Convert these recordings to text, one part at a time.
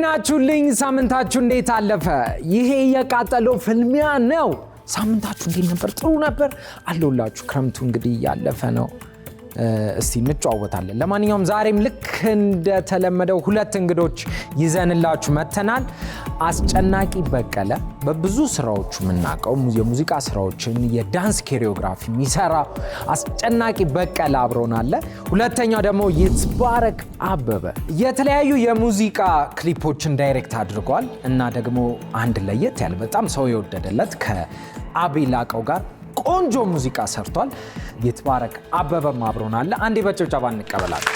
ናችሁልኝ? ሳምንታችሁ እንዴት አለፈ? ይሄ የቃጠሎ ፍልሚያ ነው። ሳምንታችሁ እንዴት ነበር? ጥሩ ነበር አለውላችሁ። ክረምቱ እንግዲህ ያለፈ ነው። እስቲ እንጫወታለን። ለማንኛውም ዛሬም ልክ እንደተለመደው ሁለት እንግዶች ይዘንላችሁ መተናል። አስጨናቂ በቀለ በብዙ ስራዎቹ የምናውቀው የሙዚቃ ስራዎችን የዳንስ ኮሪዮግራፊ የሚሰራ አስጨናቂ በቀለ አብሮናል። ሁለተኛው ደግሞ ይትባረክ አበበ የተለያዩ የሙዚቃ ክሊፖችን ዳይሬክት አድርጓል እና ደግሞ አንድ ለየት ያለ በጣም ሰው የወደደለት ከአቤላቀው ጋር ቆንጆ ሙዚቃ ሰርቷል። ይትባረክ አበበም አብሮናል። አንዴ በጭብጨባ እንቀበላለን።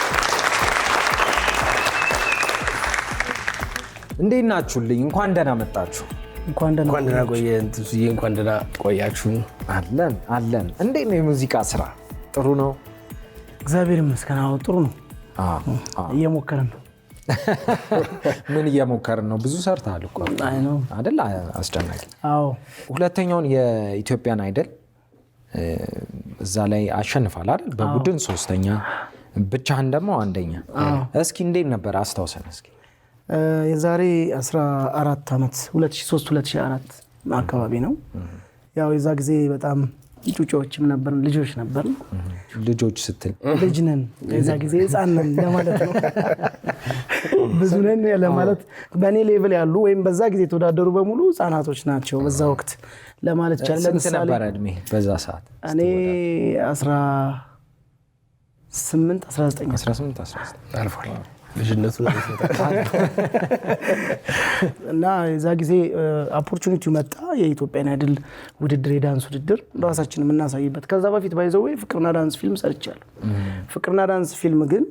እንዴት ናችሁልኝ? እንኳን ደህና መጣችሁ። እንኳን ደህና ቆያችሁ። አለን። እንዴት ነው የሙዚቃ ስራ? ጥሩ ነው? እግዚአብሔር ይመስገን። ጥሩ ነው። እየሞከርን ነው። ምን እየሞከርን ነው? ብዙ ሰርተሃል እኮ አይደል? አስጨናቂ። ሁለተኛውን የኢትዮጵያን አይደል እዛ ላይ አሸንፋል አይደል? በቡድን ሶስተኛ፣ ብቻህን ደግሞ አንደኛ። እስኪ እንዴት ነበር አስታውሰን እስኪ። የዛሬ 14 ዓመት 2003-2004 አካባቢ ነው። ያው የዛ ጊዜ በጣም ጩጮዎችም ነበርን፣ ልጆች ነበርን። ልጆች ስትል ልጅ ነን፣ የዛ ጊዜ ህፃን ነን ለማለት ነው። ብዙ ነን ለማለት በእኔ ሌቭል ያሉ ወይም በዛ ጊዜ የተወዳደሩ በሙሉ ህፃናቶች ናቸው በዛ ወቅት ለማለት ይቻላል። ስንት ነበር እድሜ በዛ ሰዓት? እኔ 18-19 አልፏል ልጅነቱ እና የዛ ጊዜ ኦፖርቹኒቲው መጣ። የኢትዮጵያን አይድል ውድድር፣ የዳንስ ውድድር ራሳችንን የምናሳይበት። ከዛ በፊት ባይዘው ፍቅርና ዳንስ ፊልም ሰርቻለሁ። ፍቅርና ዳንስ ፊልም ግን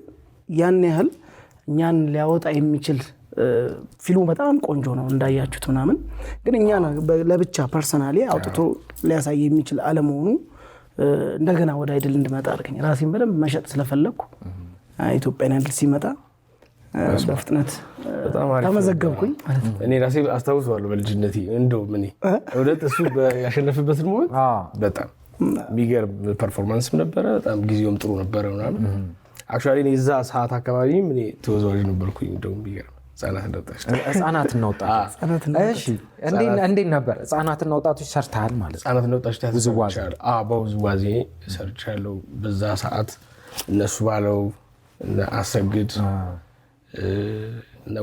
ያን ያህል እኛን ሊያወጣ የሚችል ፊልሙ በጣም ቆንጆ ነው እንዳያችሁት ምናምን፣ ግን እኛ ለብቻ ፐርሰናሊ አውጥቶ ሊያሳይ የሚችል አለመሆኑ እንደገና ወደ አይድል እንድመጣ አድርገኝ። ራሴን በደንብ መሸጥ ስለፈለኩ ኢትዮጵያን አይድል ሲመጣ በፍጥነት ተመዘገብኩኝ ማለት ነው። እኔ ራሴ አስታውሰዋለሁ በልጅነቴ እንደው ምን ወደት እሱ ያሸነፈበትን ሞት በጣም የሚገርም ፐርፎርማንስም ነበረ። በጣም ጊዜውም ጥሩ ነበረ ምናምን። አክቹአሊ እኔ እዛ ሰዓት አካባቢ ምን ተወዛዋዥ ነበርኩኝ። እንደው የሚገርም ህፃናትና ወጣቶች። እሺ እንዴት ነበር? ህፃናትና ወጣቶች ሰርተሃል ማለት? ህፃናትና ወጣቶች ተሰርቻለሁ። በውዝዋዜ ሰርቻለሁ በዛ ሰዓት። እነሱ ባለው አሰግድ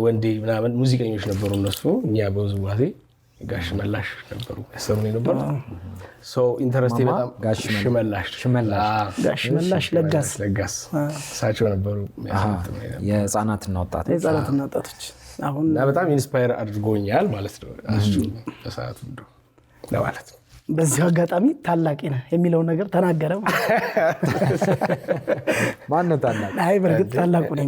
ወንዴ ምናምን ሙዚቀኞች ነበሩ እነሱ። እኛ በውዝዋዜ ጋሽ መላሽ ነበሩ ያሰሩኝ ነበር። ኢንተረስቴ በጣም ጋሽ መላሽ ለጋስ እሳቸው ነበሩ የህፃናትና ወጣቶች። አሁን በጣም ኢንስፓየር አድርጎኛል ማለት ነው በሰዓቱ ለማለት ነው። በዚህ አጋጣሚ ታላቂ ነህ የሚለው ነገር ተናገረ። ማን ነው ታላቅ? አይ በርግጥ ታላቁ ነኝ።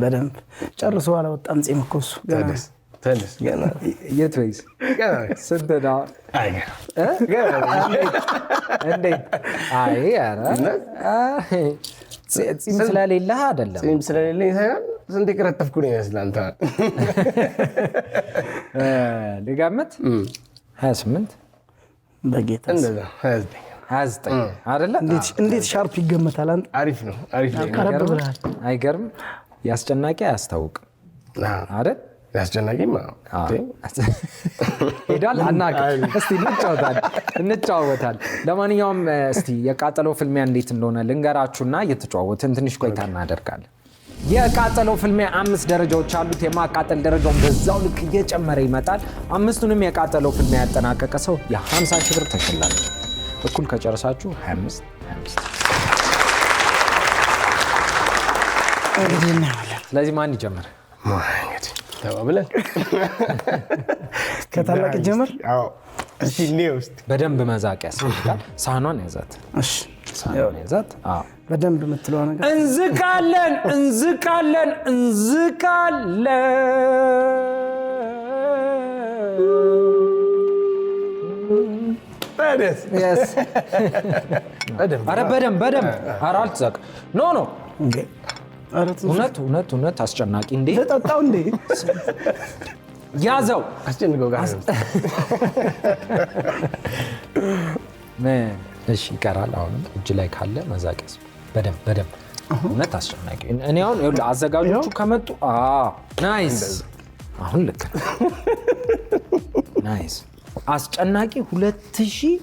በደንብ ጨርሶ አላወጣም ጺም እኮ እሱ ተነስ ገና የት ወይስ ስንት ነው? እንዴት? አይ ኧረ ጺም ስለሌለህ አይደለም። ጺም ስለሌለኝ ሳይሆን ስንት የከረተፍኩ ነው ይመስላል። አንተ ልገምት 28 በጌታ እንደዛ 29 አይደለ? እንዴት ሻርፕ ይገመታል? አንተ አሪፍ ነው። አይገርም? ያስጨናቂ አያስታውቅም አይደል? ያስጨናቂማ ሄዳል አናውቅም። እስቲ እንጫወታለን። ለማንኛውም እስቲ የቃጠሎ ፍልሚያ እንዴት እንደሆነ ልንገራችሁና እየተጫወትን ትንሽ ቆይታ እናደርጋለን። የቃጠሎ ፍልሚያ 5 ደረጃዎች አሉት። የማቃጠል ደረጃውን በዛው ልክ እየጨመረ ይመጣል። 5ቱንም የቃጠሎ ፍልሚያ ያጠናቀቀ ሰው የ50 ሺህ ብር ተሸላሚ። እኩል ከጨረሳችሁ 25። ስለዚህ ማን ይጀምር? ተባብለን ከታላቅ ጀምር። እስቲ ኔውስት በደንብ መዛቅ ያስፈልጋል። ሳህኗን ያዛት። እሺ ሳህኗን ያዛት። በደንብ የምትለው ነገር እንዝቃለን። ኧረ በደንብ ኧረ አልትዛቅ። ኖ እውነት አስጨናቂ እንዴ! ተጠጣው እንዴ! ያዘው አስጨንቀው ጋር እሺ ይቀራል። አሁንም እጅ ላይ ካለ መዛቂያስ በደንብ እውነት አስጨናቂ። እኔ አሁን አዘጋጆቹ ከመጡ ናይስ አሁን ልክ ናይስ። አስጨናቂ 2200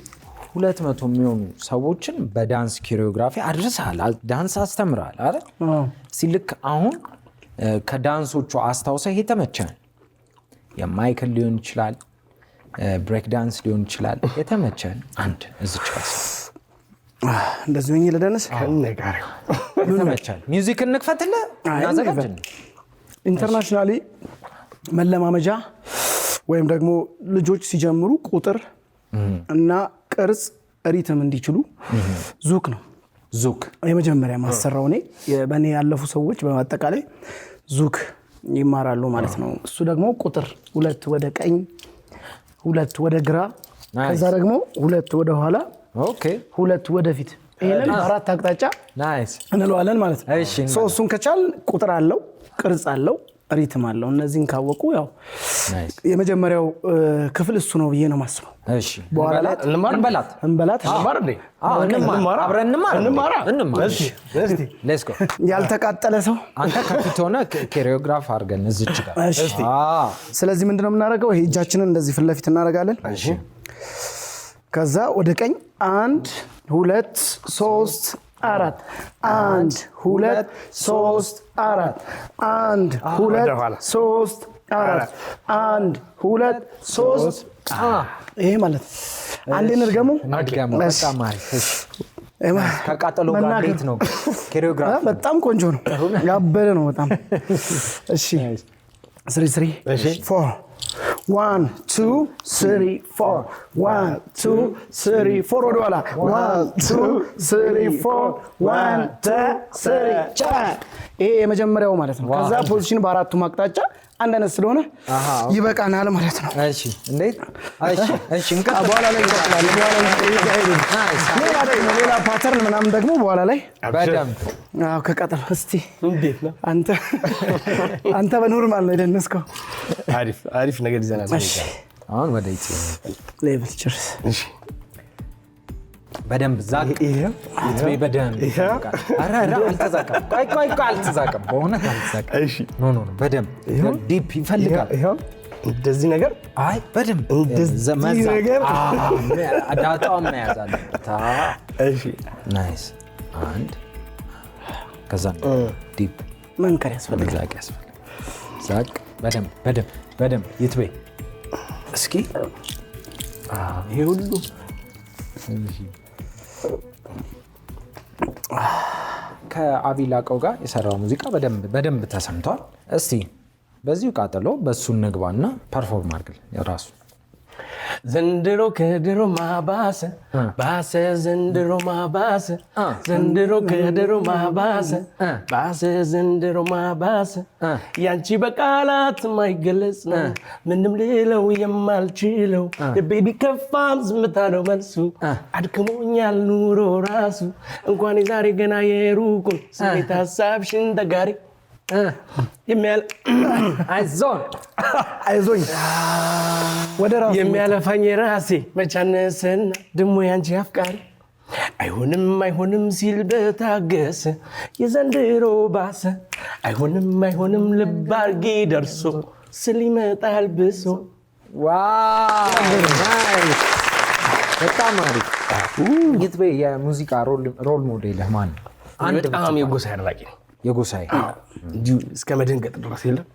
የሚሆኑ ሰዎችን በዳንስ ኮሪዮግራፊ አድርሰሃል፣ ዳንስ አስተምረሃል አይደል? ሲልክ አሁን ከዳንሶቹ አስታውሰህ የተመቸን የማይክል ሊሆን ይችላል፣ ብሬክ ዳንስ ሊሆን ይችላል፣ የተመቸን አንድ እዚች ጋር እንደዚህ ሆኜ ለደንስ ከነጋሪው የተመቸን ሚውዚክ እንክፈትልህ እናዘጋጅን። ኢንተርናሽናሊ መለማመጃ ወይም ደግሞ ልጆች ሲጀምሩ ቁጥር እና ቅርጽ ሪትም እንዲችሉ ዙክ ነው። ዙክ የመጀመሪያ ማሰራው እኔ በእኔ ያለፉ ሰዎች በማጠቃላይ ዙክ ይማራሉ ማለት ነው። እሱ ደግሞ ቁጥር 2 ወደ ቀኝ 2 ወደ ግራ ከዛ ደግሞ 2 ወደ ኋላ 2 ወደ ፊት ይሄንን 4 አቅጣጫ እንለዋለን ማለት ነው። እሱን ከቻል ቁጥር አለው፣ ቅርጽ አለው፣ ሪትም አለው። እነዚህን ካወቁ ያው የመጀመሪያው ክፍል እሱ ነው ብዬ ነው ማስበው። እሺ በኋላ ላይ እንበላት ሌትስ ጎ። ያልተቃጠለ ሰው አንተ ከፊት ሆነ ኮሪዮግራፍ አድርገን እዚች ጋር። ስለዚህ ምንድነው የምናደርገው? ይሄ እጃችንን እንደዚህ ፊት ለፊት እናደርጋለን። ከዛ ወደ ቀኝ 1 2 3 4 1 2 3 4 1 2 3 4 1 2 3 ይሄ ማለት አንዴ እንድገሙ። በጣም አሪፍ። ከቃጠሎ ጋር እንዴት ነው ኮሪዮግራፊ? በጣም ቆንጆ ነው፣ ያበደ ነው በጣም። እሺ 3 3 4 1 2 3 4 1 2 3 4 ወደ ኋላ 1 2 3 4 1 2 3 ይሄ የመጀመሪያው ማለት ነው። ከዛ ፖዚሽን በአራቱም አቅጣጫ አንድ አይነት ስለሆነ ይበቃናል ማለት ነው። እሺ እንዴት? እሺ በኋላ ላይ እንቀጥላለን። ሌላ ፓተርን ምናምን ደግሞ በኋላ ላይ በደምብ ከቀጠል። እስቲ እንዴት ነው አንተ በኖርማል ነው የደነስከው? አሪፍ ነገር ይዘናል። አሁን ወደ ኢትዮጵያ ሌቭል ቸርስ። እሺ በደምብ ዛቅ ይትቤ በደምብ አራ አልተዛቀም። ቆይ አልተዛቀም፣ በእውነት አልተዛቀም። እሺ ኖ በደምብ ዲፕ ይፈልጋል። እንደዚህ ነገር አይ በደምብ እንደዚህ ነገር ዳታውን መያዝ አለበት። እሺ ናይስ። አንድ ከዛ ዲፕ መንከር ያስፈልጋል። ዛቅ ያስፈልጋል። ዛቅ በደምብ ይትቤ እስኪ ይሄ ሁሉ ከአቢላቀው ጋር የሰራው ሙዚቃ በደንብ ተሰምቷል። እስቲ በዚሁ ቃጠሎ በሱ እንግባና ፐርፎርም አድርግል የራሱ ዘንድሮ ከድሮ ማባሰ ባሰ ዘንድሮ ማባሰ ዘንድሮ ከድሮ ማባሰ ባሰ ዘንድሮ ማባሰ ያንቺ በቃላት ማይገለጽ ነው ምንም ልለው የማልችለው ልቤ ቢከፋም ዝምታ ነው መልሱ አድክሞኛል ኑሮ ራሱ እንኳን የዛሬ ገና የሩቁን ስሜት ሀሳብሽን ተጋሪ አይዞኝ ወደ ራሱ የሚያለፋኝ ራሴ መቻነሰና ደሞ ያንቺ አፍቃሪ አይሆንም ሲል በታገሰ የዘንድሮ ባሰ አይሆንም ልብ አርጊ ደርሶ ስል ይመጣል ብሶ። ዋው ናይስ፣ በጣም አሪፍ። ይትቤ የሙዚቃ ሮል ሞዴልህ ማን ነው? በጣም የጎሳዬ አድናቂ ነው። የጎሳዬ እንዲሁ እስከ መደንገጥ ድረስ የለም።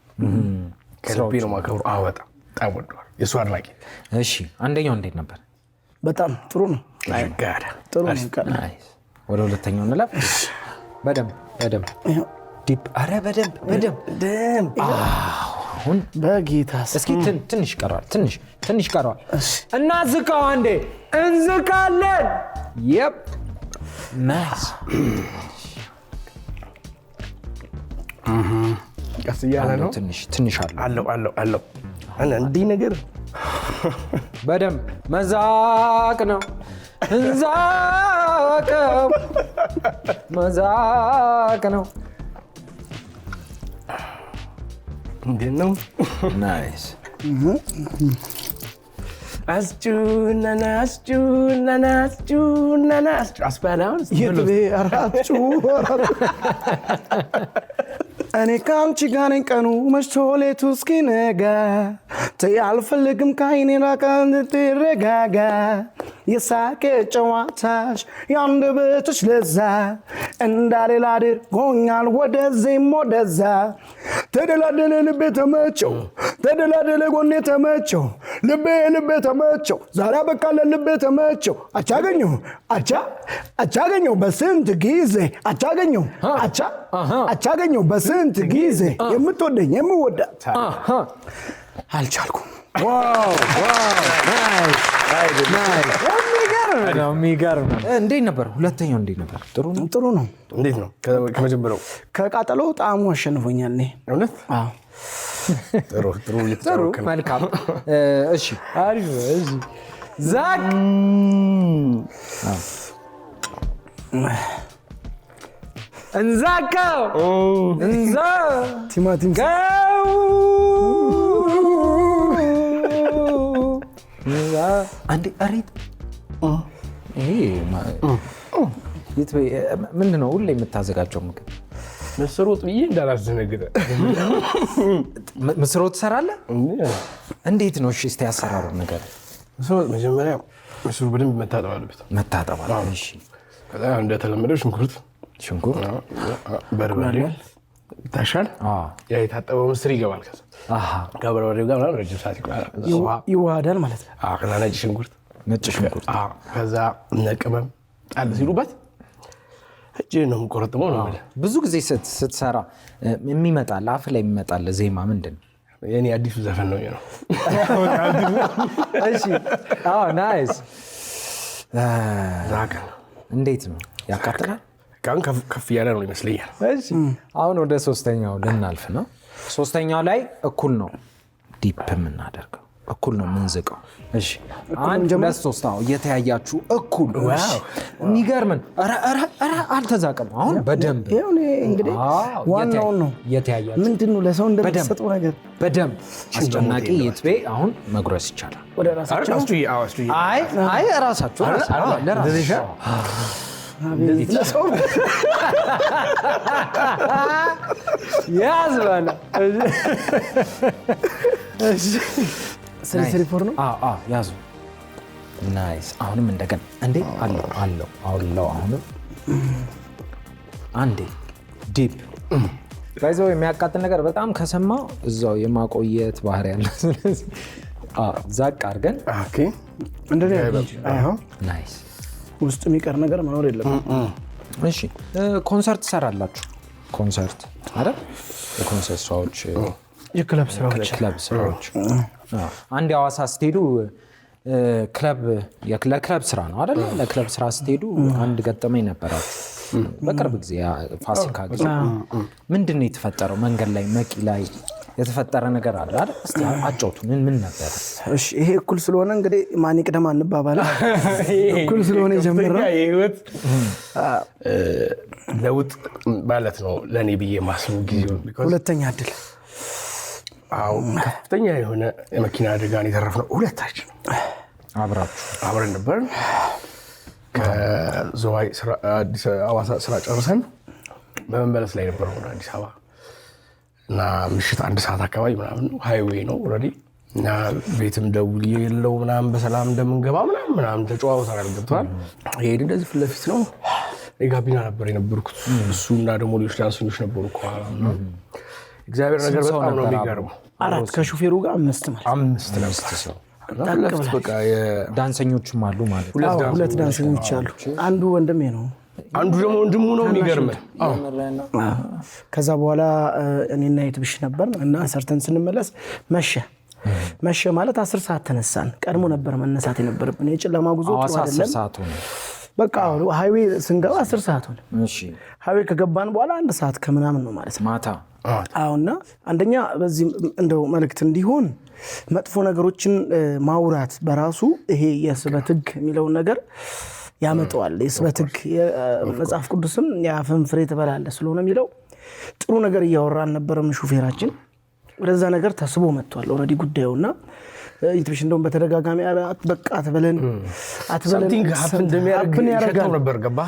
ከልቤ ነው የማከብረው። በጣም ወደዋል። የእሱ አድናቂ። እሺ አንደኛው እንዴት ነበር? በጣም ጥሩ ነው። ጥሩ ነው። ወደ ሁለተኛው እንለፍ። በደምብ ዲፕ። ኧረ በደምብ አሁን በጌታ እስኪ ትንሽ ቀረዋል። እናዝቀው አንዴ እንዝቃለን። የፕ ናይስ። ቀስ እያለ ነው። ትንሽ አለው እንዲህ ነገር በደምብ መዛቅ ነው። እንዛቀው መዛቅ ነው። እንዴት ነው? ናይስ። አስጩናና አስባላውን ይትቤ አራጩ እኔ ካንቺ ጋር ነኝ ቀኑ መሽቶ ሌቱ እስኪነጋ ተይ አልፈልግም ከዓይኔ ራቅ እንድትረጋጋ የሳቅ ጨዋታሽ ያንደበትሽ ለዛ እንዳሌላ አድርጎኛል ወደዚህም ወደዛ ተደላደለ ልቤ ተመቸው ተደላደለ ጎኔ ተመቸው ልቤ ተመቸው ዛሬ በቃለ ልቤ ተመቸው አቻገኘው በስንት ጊዜ አቻገኘው በስንት ጊዜ የምትወደኝ የምወዳት አልቻልኩም። የሚገርም ነው። እንዴት ነበር? ሁለተኛው እንዴት ነበር? ጥሩ ነው። እንዴት ነው ከመጀመሪያው? ከቃጠሎ ጣዕሙ አሸንፎኛል። እኔ እውነት ጥሩ መልካም። እሺ አሪፍ። እሺ ዛክ እንዛካው እንዛ ቲማቲም አንዴ አሪት ምንድን ነው ሁሌ የምታዘጋጀው ምግብ? ምስር ወጥ ብዬ እንዳላስደነግጠ። ምስር ወጥ ትሰራለህ? እንዴት ነው? እሺ እስቲ ያሰራሩ ነገር። ምስር ወጥ መጀመሪያ ምስሩ በደንብ መታጠብ አለበት። እሺ ከዛ እንደተለመደው ሽንኩርት፣ በርበሬ ይታሻል። ያ የታጠበው ምስር ይገባል። ከዛ ከበርበሬው ጋር ረጅም ሰዓት ይዋሃዳል ማለት ነው። ከዛ ነጭ ሽንኩርት፣ ከዛ ቅመም ጣል ሲሉበት እጅህን ነው የምቆረጥመው ነው የምልህ። ብዙ ጊዜ ስትሰራ የሚመጣል አፍ ላይ የሚመጣል ዜማ ምንድን ነው? የኔ አዲሱ ዘፈን ነው ነው። እሺ ናይስ። ዛክ እንዴት ነው? ያቃጥላል? ከፍ እያለ ነው ይመስለኛል። እሺ አሁን ወደ ሶስተኛው ልናልፍ ነው። ሶስተኛው ላይ እኩል ነው ዲፕ የምናደርገው፣ እኩል ነው የምንዝቀው። እሺ አንድ ሁለት ሶስት እየተያያችሁ እኩል። የሚገርምን ኧረ አልተዛቀም። አሁን በደንብ እንግዲህ ዋናውን ነው እየተያያችሁ ምንድን ነው ለሰው እንደምትሰጠው ነገር በደንብ አስጨናቂ የትቤ አሁን መጉረስ ይቻላል። ወደ ራሳቸው አይ ራሳችሁ ለሰው ያዝ በላ። ስሪፎር ነው ያዙ። ናይስ። አሁንም እንደገና እንዴ አለው አሁንም አንዴ ዲፕ ባይዘው የሚያቃጥል ነገር በጣም ከሰማ እዛው የማቆየት ባህሪ ያለ። ስለዚህ ዛቅ አድርገን ናይስ። ውስጥ የሚቀር ነገር መኖር የለም። እሺ ኮንሰርት ትሰራላችሁ? ኮንሰርት አይደል? የኮንሰርት ስራዎች፣ የክለብ ስራዎች አንድ የሐዋሳ ስትሄዱ ለክለብ ስራ ነው አይደል? ለክለብ ስራ ስትሄዱ አንድ ገጠመኝ ነበራችሁ በቅርብ ጊዜ ፋሲካ ጊዜ። ምንድን ነው የተፈጠረው? መንገድ ላይ መቂ ላይ የተፈጠረ ነገር አለ አይደል? እስቲ አጫውቱን። ምን ነበር? እሺ ይሄ እኩል ስለሆነ እንግዲህ ማን ይቅደም አንባባለን። እኩል ስለሆነ የጀመረው የህይወት ለውጥ ማለት ነው ለኔ ብዬ ማስቡ ጊዜው ሁለተኛ እድል። ከፍተኛ የሆነ የመኪና አደጋን የተረፍነው ሁለታችን አብረን ነበር። ከዘዋይ ሐዋሳ ስራ ጨርሰን በመመለስ ላይ ነበር ወደ አዲስ አበባ እና ምሽት 1 ሰዓት አካባቢ ምናምን ሃይዌይ ነው ኦልሬዲ እና ቤትም ደውል የለው ምናምን በሰላም እንደምንገባ ምናምን ተጨዋውተናል። ገብቷል። ይሄ እንደዚህ ፊት ለፊት ነው። ጋቢና ነበር የነበርኩት። እሱና ደግሞ ሌሎች ዳንሰኞች ነበሩ ከኋላ። እግዚአብሔር ነገር በጣም ነው የሚገርመው። 4 ከሹፌሩ ጋር 5 ሰው በቃ ዳንሰኞችም አሉ ማለት ነው። 2 ዳንሰኞች አሉ። አንዱ ወንድሜ ነው፣ አንዱ ደግሞ ወንድሙ ነው። የሚገርመው ከዛ በኋላ እኔና የትብሽ ነበር እና ሰርተን ስንመለስ መሸ ማለት 10 ሰዓት ተነሳን። ቀድሞ ነበር መነሳት የነበረብን። የጨለማ ጉዞ ጥሩ አይደለም። በቃ ሃይዌይ ስንገባ 10 ሰዓት ሆነ። እሺ ሃይዌይ ከገባን በኋላ 1 ሰዓት ከምናምን ነው ማለት ነው ማታ። አሁንና አንደኛ በዚህ እንደው መልእክት እንዲሆን መጥፎ ነገሮችን ማውራት በራሱ ይሄ የስበት ህግ የሚለውን ነገር ያመጣዋል። የስበት ህግ መጽሐፍ ቅዱስም የአፍን ፍሬ ትበላለህ ስለሆነ የሚለው ጥሩ ነገር እያወራን ነበርም ሹፌራችን ወደዛ ነገር ተስቦ መጥቷል ኦልሬዲ ጉዳዩና ይትብሽ እንደውም በተደጋጋሚ በቃ አትበለን something happen እንደሚያደርግ ነበር ገባ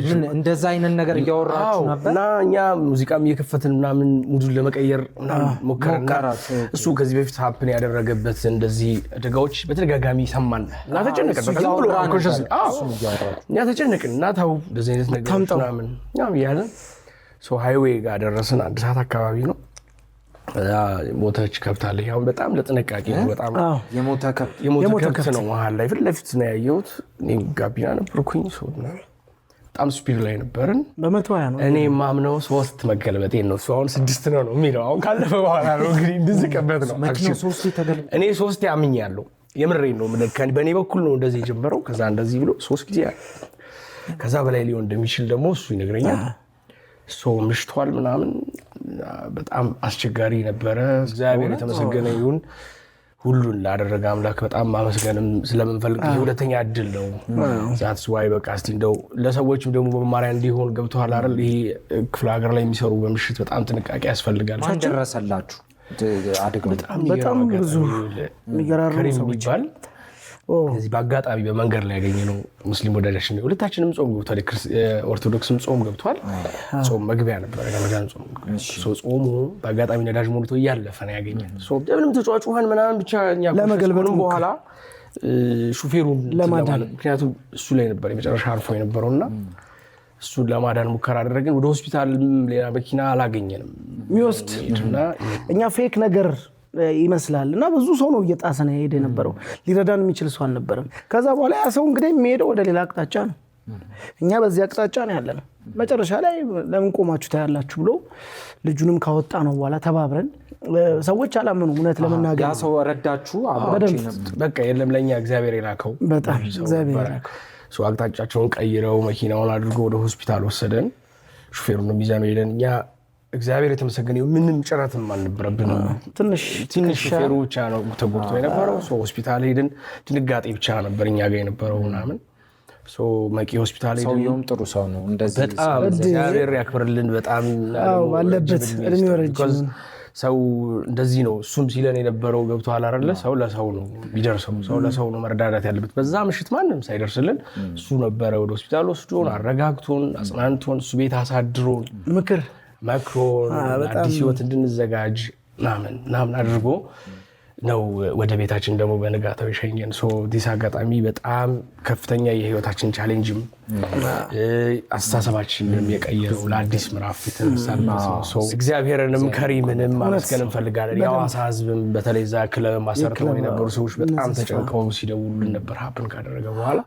ምን እንደዛ አይነት ነገር እያወራችሁ ነበር እና እኛ ሙዚቃም እየከፈትን ምናምን ሙዱን ለመቀየር ምናምን ሞከርና እሱ ከዚህ በፊት happen ያደረገበት እንደዚህ አደጋዎች በተደጋጋሚ ሰማን እና ተጨነቀን በቃ ብሎ አንኮንሽስ እኛ ተጨነቅን እና ታው እንደዚህ አይነት ነገር ምናምን ያም ያለን ሶ ሃይዌይ ጋር ደረስን 1 ሰዓት አካባቢ ነው ሞተች ከብታለ ያው በጣም ለጥንቃቄ ነው በጣም የሞተ ከብት ነው መሃል ላይ ፊት ለፊት ነው ያየሁት እኔ ጋቢና ነበርኩኝ ሰው በጣም ስፒድ ላይ ነበርን በ120 ነው እኔ ማምነው 3 መገልበጤ ነው እሱ አሁን 6 ነው የሚለው አሁን ካለፈ በኋላ ነው እንግዲህ እንድዝቀበት ነው መኪናው 3 ተገልበጠ እኔ 3 ያምኛለሁ የምሬን ነው በእኔ በኩል ነው እንደዚህ የጀመረው ከዛ እንደዚህ ብሎ 3 ጊዜ ከዛ በላይ ሊሆን እንደሚችል ደግሞ እሱ ይነግረኛል ሶ ምሽቷል ምናምን በጣም አስቸጋሪ ነበረ እግዚአብሔር የተመሰገነ ይሁን ሁሉን ላደረገ አምላክ በጣም ማመስገንም ስለምንፈልግ ሁለተኛ እድል ነው ዛትስ ዋይ በቃ እስቲ እንደው ለሰዎችም ደግሞ በመማሪያ እንዲሆን ገብቷል አይደል ይሄ ክፍለ ሀገር ላይ የሚሰሩ በምሽት በጣም ጥንቃቄ ያስፈልጋል ማን ደረሰላችሁ አደጋው በጣም ብዙ የሚገራሩ ሰዎች ይባል እዚህ በአጋጣሚ በመንገድ ላይ ያገኘነው ሙስሊም ወዳጃችን ሁለታችንም ጾም ገብቷል ኦርቶዶክስም ጾም ገብቷል ጾም መግቢያ ነበር ረመዳን ጾም ጾሙ በአጋጣሚ ነዳጅ ሞልቶ እያለፈ ነው ያገኘነው ምንም ተጫዋቹን ምናምን ብቻ እኛ ለመገልበጥም በኋላ ሹፌሩን ለማዳን ምክንያቱም እሱ ላይ ነበር የመጨረሻ አርፎ የነበረውና እሱን ለማዳን ሙከራ አደረግን ወደ ሆስፒታል ሌላ መኪና አላገኘንም የሚወስድና እኛ ፌክ ነገር ይመስላልና ብዙ ሰው ነው እየጣሰ ነው ሄደ የነበረው ሊረዳን የሚችል ሰው አልነበረም ከዛ በኋላ ያ ሰው እንግዲህ የሚሄደው ወደ ሌላ አቅጣጫ ነው እኛ በዚህ አቅጣጫ ነው ያለነው መጨረሻ ላይ ለምን ቆማችሁ ታያላችሁ ብሎ ልጁንም ካወጣ ነው በኋላ ተባብረን ሰዎች አላመኑ እውነት ለመናገር ያ ሰው ረዳችሁ አባችን በቃ የለም ለኛ እግዚአብሔር ይላከው በጣም እግዚአብሔር ይላከው ሶ አቅጣጫቸውን ቀይረው መኪናውን አድርጎ ወደ ሆስፒታል ወሰደን ሹፌሩን ሚዛኑ ሄደን እኛ እግዚአብሔር የተመሰገነ ምንም ጭራትም አልነበረብንም ትንሽ ሹፌሩ ብቻ ነው ተጎድቶ የነበረው ሶ ሆስፒታል ሄደን ድንጋጤ ብቻ ነበር እኛ ጋር የነበረው ምናምን ሶ መቂ ሆስፒታል ሄደን ሰውየውም ጥሩ ሰው ነው እንደዚህ በጣም እግዚአብሔር ያክብርልን በጣም አለበት እድሜ ወረጅ ሰው እንደዚህ ነው እሱም ሲለን የነበረው ገብቷል አይደለ ሰው ለሰው ነው ቢደርሰው ሰው ለሰው ነው መረዳዳት ያለበት በዛ ምሽት ማንንም ሳይደርስልን እሱ ነበረ ወደ ሆስፒታል ወስዶን አረጋግቶን አጽናንቶን እሱ ቤት አሳድሮን መክሮን አዲስ ህይወት እንድንዘጋጅ ምናምን አድርጎ ነው ወደ ቤታችን ደግሞ በንጋታው የሸኘን ሶ ዲስ አጋጣሚ በጣም ከፍተኛ የህይወታችን ቻሌንጅም አስተሳሰባችንን የቀየረው ለአዲስ ምዕራፍ የተነሳበት ነው ሶ እግዚአብሔርንም ከሪምንም ማመስገን እንፈልጋለን ያው አሳዝብም በተለይ ዛ ክለብ ማሰርተው የነበሩ ሰዎች በጣም ተጨንቀው ሲደውሉልን ነበር ሀፕን ካደረገ በኋላ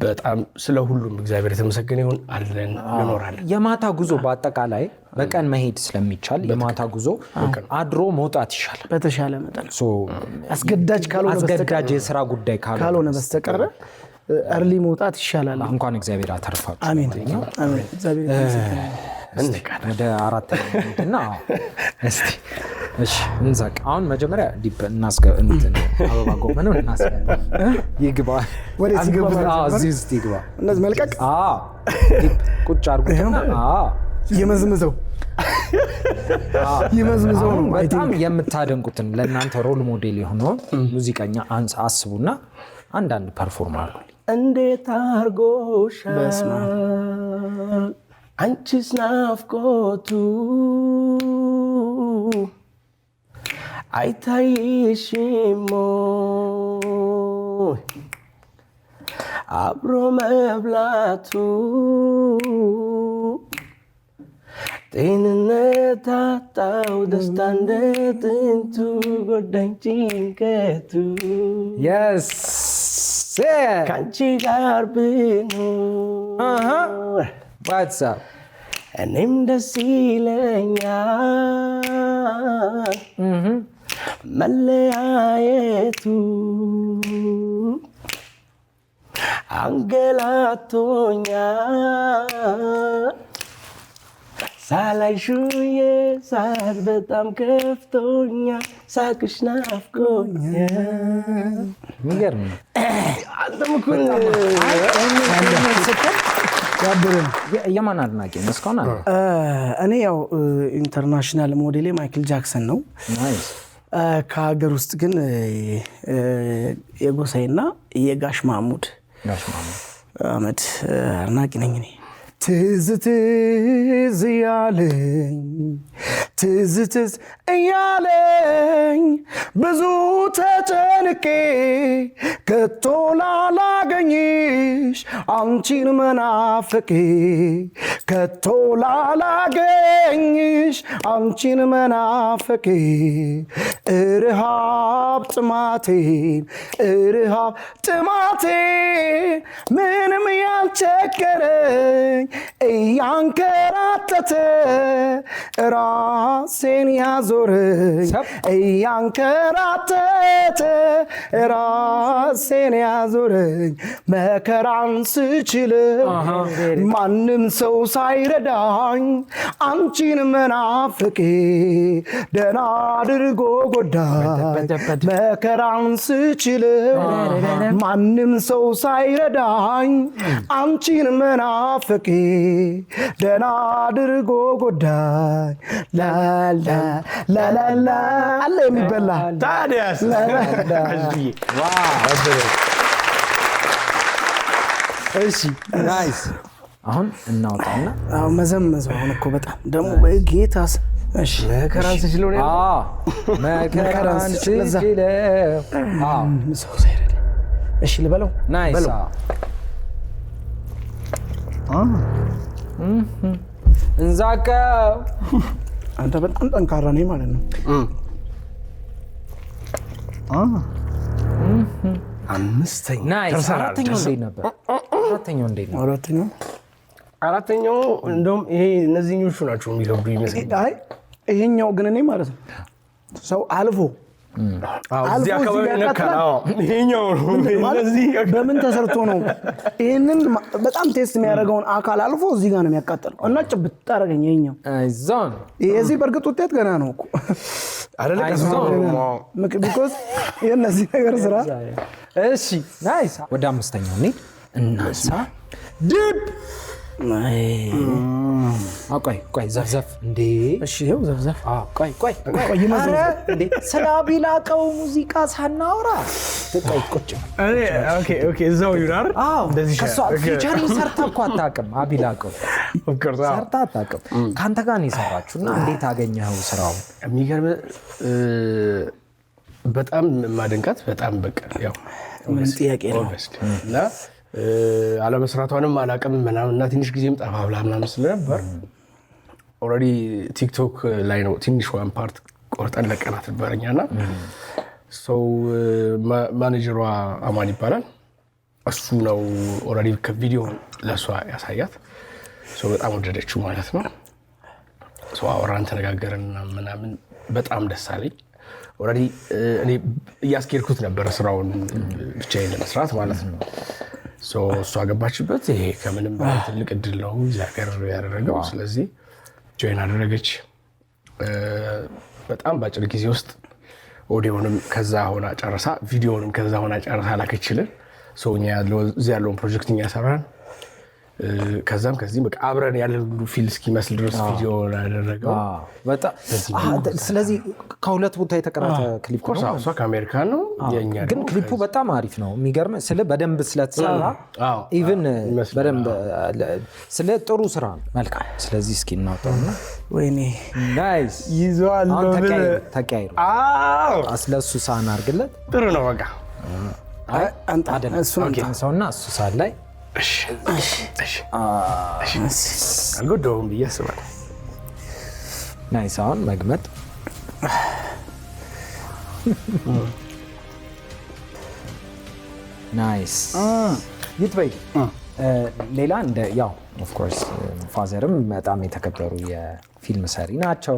በጣም ስለ ሁሉም እግዚአብሔር የተመሰገነ ይሁን አለን እንኖራለን የማታ ጉዞ በአጠቃላይ በቀን መሄድ ስለሚቻል የማታ ጉዞ አድሮ መውጣት ይሻላል በተሻለ መጠን አስገዳጅ የሥራ ጉዳይ ካልሆነ በስተቀር እርሊ መውጣት ይሻላል እንኳን እግዚአብሔር አተርፋችሁ አሜን አሜን እግዚአብሔር ይመስገን ወደ አራተኛውና እስቲ እሺ እንዘቅ አሁን መጀመሪያ ዲፕ አበባ ጎመን እናስገባ ይግባ ወደ እዚህ ውስጥ ይግባ እነዚህ መልቀቅ ዲፕ ቁጭ አድርጉትና የመዝምዘው ነው በጣም የምታደንቁትን ለእናንተ ሮል ሞዴል የሆነው ሙዚቀኛ አስቡና አንዳንድ ፐርፎርም አድርጉ እንዴት አርጎሻል አንቺስ ናፍቆቱ አይታይሽም አብሮ መብላቱ ጤንነት አጣው ደስታ እንደ ጥንቱ ጎዳኝ ጭንቀቱ yes ካንቺ ጋር ብኖር what's up እኔም ደስ ይለኛል መለያየቱ አንገላቶኛል ሳላይሹዬ ሳቅ በጣም ከፍቶኛል ሳቅሽ ናፍቆኛል የሚገርም ነው አንተም እኮ የማን አድናቂ ነው እስካሁን እኔ ያው ኢንተርናሽናል ሞዴሌ ማይክል ጃክሰን ነው ከሀገር ውስጥ ግን የጎሳዬና የጋሽ ማሙድ አህመድ አድናቂ ነኝ እኔ። ትዝ ትዝ እያለኝ ትዝ ትዝ እያለኝ ብዙ ተጨንቄ ከቶ ላላገኝሽ አንቺን መናፍቄ ከቶ ላላገኝሽ አንቺን መናፍቄ እርሃብ ጥማቴን እርሃብ ጥማቴን ምንም ያልቸገረኝ እያንከራተተ ራሴን ያዞረኝ እያንከራተተ ራሴን ያዞረኝ መከራን ስችለው ማንም ሰው ሳይረዳኝ አንቺን መናፍቄ ደህና አድርጎ ጎዳኝ መከራን ስችለው ማንም ሰው ሳይረዳኝ አንቺን መናፍቄ ደህና አድርጎ ጎዳኝ ላላ ላላላ አለ የሚበላ ታዲያስ እሺ ናይስ። አሁን እናውጣና አሁን መዘመዘው አሁን እኮ በጣም ደግሞ በጌታስ እሺ መከራን ስችለው ነው መከራን ስችለው ሰው ሳይረዳ እሺ ልበለው ናይስ። እንዛቀው አንተ በጣም ጠንካራ ነኝ ማለት ነው። አምስተኛ ናይስ። አራተኛው እንዴት ነበር? አራተኛው እንደውም ይሄ እነዚህኞቹ ናቸው የሚከብዱ ይመስለኛል። አይ ይሄኛው ግን እኔ ማለት ነው ሰው አልፎ እዚህ አካባቢ ነካው ይሄኛው በምን ተሰርቶ ነው ይሄንን በጣም ቴስት የሚያደርገውን አካል አልፎ እዚህ ጋር ነው የሚያቃጥለው እና ጭብጥ አደረገኝ። ይሄኛው አይዞን የዚህ በርግጥ ውጤት ገና ነው እኮ ቢኮዝ የእነዚህ ነገር ስራ። እሺ ናይስ። ወደ አምስተኛው እንሂድ። እናንሳ ድብ ቆይ ዘፍዘፍ እንዴ! እሺ ይኸው ዘፍዘፍ። ቆይ እንዴ! ስለ አቢላቀው ሙዚቃ ሳናወራ ቆይ ቁጭ ኦኬ እዛው ይራር እንደዚህ ፊቸሪንግ ሰርታ እኮ አታውቅም። አቢላቀው ሰርታ አታውቅም። ከአንተ ጋር ነው የሰራችሁና እንዴት አገኘኸው ስራውን? የሚገርም በጣም ማደንቃት በጣም በቃ ያው ምን ጥያቄ ነው እና አለመስራቷንም አላውቅም ምናምን እና ትንሽ ጊዜም ጠፋ ብላ ምናምን ስለነበር ኦልሬዲ ቲክቶክ ላይ ነው ትንሽ ዋን ፓርት ቆርጠን ለቀናት ነበረኛና ሰው ማኔጀሯ አማን ይባላል። እሱ ነው ኦልሬዲ ከቪዲዮ ለሷ ያሳያት። ሰው በጣም ወደደችው ማለት ነው። ሰው አወራን ተነጋገርን ምናምን በጣም ደስ አለኝ። ኦልሬዲ እኔ እያስኬድኩት ነበር ስራውን ብቻዬን ለመስራት ማለት ነው። እሷ ገባችበት። ይሄ ከምንም በላይ ትልቅ እድል ነው እዚህ ሀገር ያደረገው። ስለዚህ ጆይን አደረገች። በጣም በአጭር ጊዜ ውስጥ ኦዲዮንም ከዛ ሆና ጨርሳ ቪዲዮንም ከዛ ሆና ጨርሳ ላከችልን። እኛ እዚህ ያለውን ፕሮጀክት እኛ ሰራን። ከዛም ከዚህ በቃ አብረን ያለን ሁሉ ፊል እስኪመስል ድረስ ቪዲዮ ያደረገው በጣም። ስለዚህ ከሁለት ቦታ የተቀረጸ ክሊፕ ነው። እሷ ከአሜሪካ ነው የኛ ግን ክሊፑ በጣም አሪፍ ነው። የሚገርም ስለ በደንብ ስለተሰራ ኢቭን በደንብ ስለ ጥሩ ስራ መልካም። ስለዚህ እስኪ እናውጣውና ወይኔ ናይስ ይዟል ተቀያይሩ። ስለሱ ሳህን አድርግለት። ጥሩ ነው በቃ አንተ ሰውና እሱ ሳህን ላይ አልጎዳውም ብዬ አስባለሁ። ናይስ። አሁን መግመጥ ናይስ ይትበይ። ሌላ እንደ ያው ኦፍ ኮርስ ፋዘርም በጣም የተከበሩ የፊልም ሰሪ ናቸው።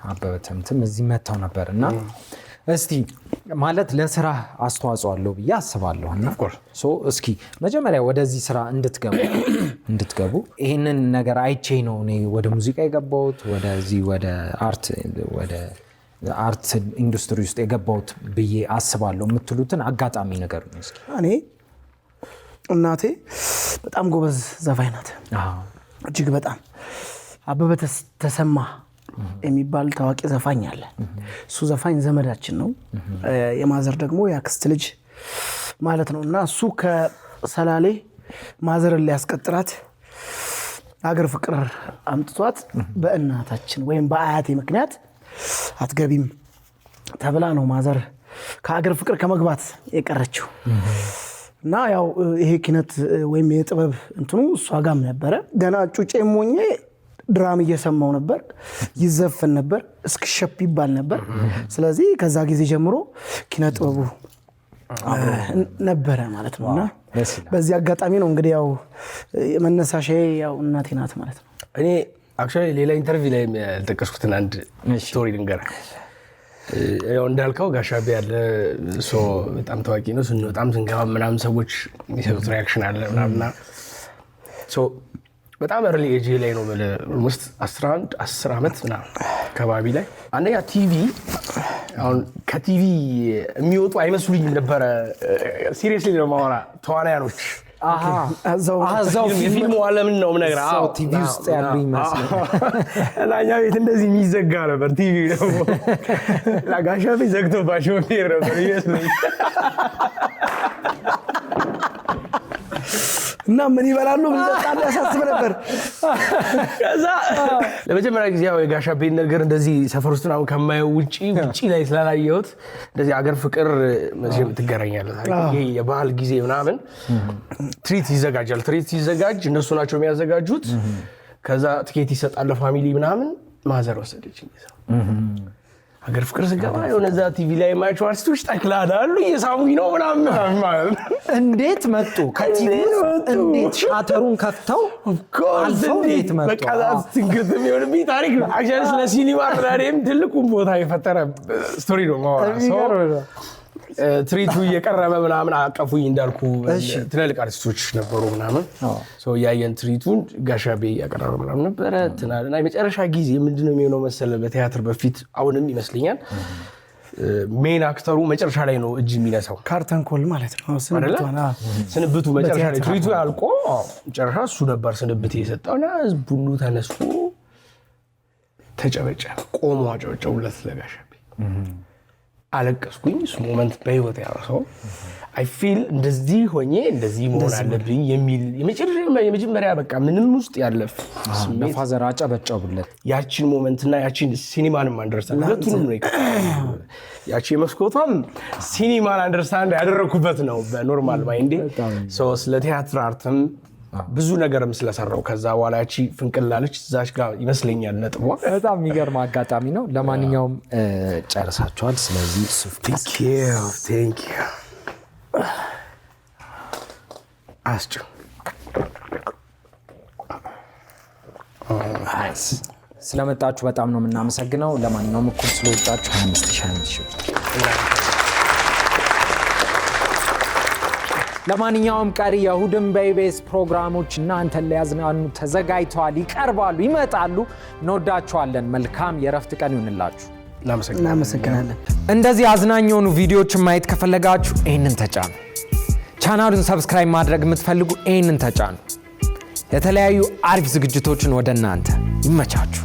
አበበ ተምትም እዚህ መጥተው ነበር እና እስቲ ማለት ለስራ አስተዋጽኦ አለው ብዬ አስባለሁ እና እስኪ መጀመሪያ ወደዚህ ስራ እንድትገቡ ይሄንን ነገር አይቼ ነው እኔ ወደ ሙዚቃ የገባሁት ወደዚህ ወደ አርት ኢንዱስትሪ ውስጥ የገባሁት ብዬ አስባለሁ የምትሉትን አጋጣሚ ነገር ነው። እስኪ እኔ እናቴ በጣም ጎበዝ ዘፋኝ ናት። እጅግ በጣም አበበ ተሰማ የሚባል ታዋቂ ዘፋኝ አለ። እሱ ዘፋኝ ዘመዳችን ነው። የማዘር ደግሞ ያክስት ልጅ ማለት ነው። እና እሱ ከሰላሌ ማዘርን ሊያስቀጥራት አገር ፍቅር አምጥቷት በእናታችን ወይም በአያቴ ምክንያት አትገቢም ተብላ ነው ማዘር ከአገር ፍቅር ከመግባት የቀረችው። እና ያው ይሄ ኪነት ወይም የጥበብ እንትኑ እሷ ጋም ነበረ። ገና ጩጬ ሞኜ ድራም እየሰማው ነበር፣ ይዘፈን ነበር፣ እስክሸፕ ይባል ነበር። ስለዚህ ከዛ ጊዜ ጀምሮ ኪነት ጥበቡ ነበረ ማለት ነውና በዚህ አጋጣሚ ነው እንግዲህ ያው መነሳሻዬ ያው እናቴ ናት ማለት ነው። እኔ አክቹዋሊ ሌላ ኢንተርቪው ላይ ያልጠቀስኩትን አንድ ስቶሪ ልንገርህ። ያው እንዳልከው ጋሻቤ ያለ ሶ በጣም ታዋቂ ነው። በጣም ስንገባ ምናምን ሰዎች የሚሰጡት ሪአክሽን አለ ምናምንና ሶ በጣም early age ላይ ነው ማለት almost 10 ዓመት ምናምን ከባቢ ላይ አንደኛ ቲቪ አሁን ከቲቪ የሚወጡ አይመስሉኝም ነበር። ሲሪየስሊ ነው ማወራ ተዋናያኖች አዛው የፊልሙ ዓለምን ነው የምነግርህ። አዎ ቲቪ ውስጥ ያሉ ይመስላል። እኛ ቤት እንደዚህ የሚዘጋ ነበር ቲቪ ደግሞ ጋሻቤ ዘግቶባቸው ነበር ይመስለኝ። እና ምን ይበላሉ ምን ይጠጣሉ ያሳስብ ነበር። ከዛ ለመጀመሪያ ጊዜ ያው የጋሻቤን ነገር እንደዚህ ሰፈር ውስጥ ነው ከማየው ውጪ ላይ ስላላየሁት እንደዚህ አገር ፍቅር መቼም ትገረኛለህ። ይሄ የባህል ጊዜ ምናምን ትሪት ይዘጋጃል። ትሪት ሲዘጋጅ እነሱ ናቸው የሚያዘጋጁት። ከዛ ትኬት ይሰጣል ለፋሚሊ ምናምን። ማዘር ወሰደችኝ አገር ፍቅር ስገባ የሆነ እዛ ቲቪ ላይ የማያቸው አርቲስቶች ጠቅላላሉ እየሳሙኝ ነው ምናምን ማለት ነው። እንዴት መጡ? ከቲቪ እንዴት ሻተሩን ከፍተው አልፈው እንዴት መጡ? በቃ ትንግርት የሚሆንብኝ ታሪክ ነው። አክቹዋሊ ስለ ሲኒማ ራዲዮም ትልቁን ቦታ የፈጠረ ስቶሪ ነው ማወራ። ትሪቱ እየቀረበ ምናምን አቀፉኝ እንዳልኩ ትልልቅ አርቲስቶች ነበሩ ምናምን ሶ ያየን ትሪቱን ጋሻቤ ያቀረበ ምናምን ነበረ ትናልና የመጨረሻ ጊዜ ምንድነው የሚሆነው መሰለ በቲያትር በፊት አሁንም ይመስለኛል ሜን አክተሩ መጨረሻ ላይ ነው እጅ የሚነሳው ካርተን ኮል ማለት ነው። ስንብቱ መጨረሻ ላይ ትሪቱ ያልቆ መጨረሻ እሱ ነበር ስንብት የሰጠውና ህዝብ ሁሉ ተነስቶ ተጨበጨ ቆሞ አጨበጨቡለት ለጋሻቤ። አለቀስኩኝ። እሱ ሞመንት በህይወት ያረሰው አይ ፊል እንደዚህ ሆኜ እንደዚህ መሆን አለብኝ የሚል የመጀመሪያ በቃ ምንም ውስጥ ያለፍ ለፋዘር አጨበጨቡለት። ያቺን ሞመንትና ያቺን ሲኒማንም አንደርስታንድ ሁለቱንም ነው ያቺ መስኮቷም ሲኒማን አንደርስታንድ ያደረኩበት ነው በኖርማል ማይንዴ። ሶ ስለ ቲያትር አርትም ብዙ ነገርም ስለሰራው ከዛ በኋላ ያቺ ፍንቅላለች እዛች ጋር ይመስለኛል ነጥቧ። በጣም የሚገርም አጋጣሚ ነው። ለማንኛውም ጨርሳችኋል። ስለዚህ ቴንክ ዩ አስጩ ስለመጣችሁ በጣም ነው የምናመሰግነው። ለማንኛውም እኩል ስለወጣችሁ 25,000 ለማንኛውም ቀሪ የእሁድን በኢቢኤስ ፕሮግራሞች እናንተን ሊያዝናኑ ተዘጋጅተዋል፣ ይቀርባሉ፣ ይመጣሉ። እንወዳችኋለን። መልካም የረፍት ቀን ይሁንላችሁ። እናመሰግናለን። እንደዚህ አዝናኝ የሆኑ ቪዲዮዎችን ማየት ከፈለጋችሁ ይህንን ተጫኑ። ቻናሉን ሰብስክራይብ ማድረግ የምትፈልጉ ይህንን ተጫኑ። የተለያዩ አሪፍ ዝግጅቶችን ወደ እናንተ ይመቻችሁ።